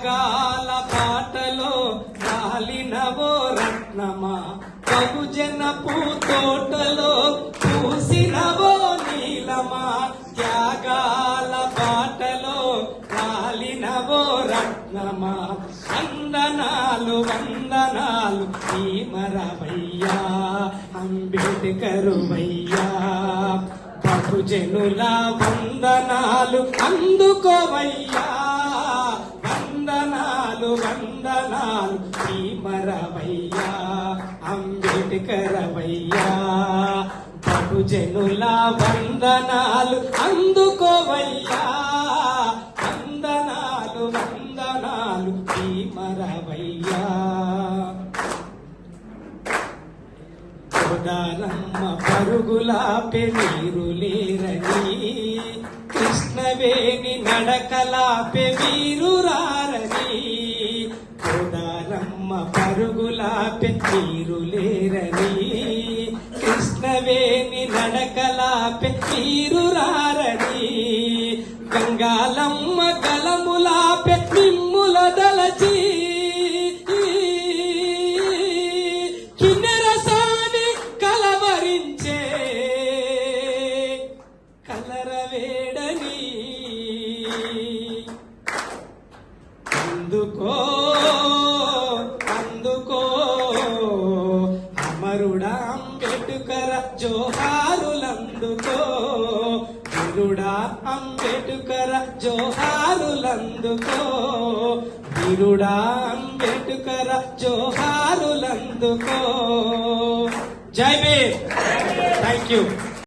త్యాగాల బాటలో రాలినవో రత్నమా, బహుజన పూతోటలో పూసినవో నీలమా, త్యాగాల బాటలో రాలినవో రత్నమా, వందనాలు వందనాలు భీమరావయ్యా, అంబేద్కరువయ్యా, బహుజనుల వందనాలు అందుకోవయ్యా, వందనాలు వందనాలు భీమరావయ్యా, అంబేద్కరవయ్యా, బహుజనుల వందనాలు అందుకోవయ్యా, వందనాలు వందనాలు భీమరావయ్యా. గోదారమ్మ పరుగులాపే మీరు లేరని, కృష్ణవేణి నడకలాపే మీరు రారని, గోదారమ్మ పరుగులాపే మీరు లేరని, కృష్ణవేణి నడకలాపే మీరు రారని, గంగాలమ్మ గలములాపే మిమ్ముల దలచి, కలరవేడని, అందుకో అందుకో అమరుడా అంబేద్కర జోహారులందుకో, వీరుడా అంబేద్కర జోహారులందుకో, వీరుడా అంబేద్కర జోహారులందుకో. జై భీమ్. Thank you.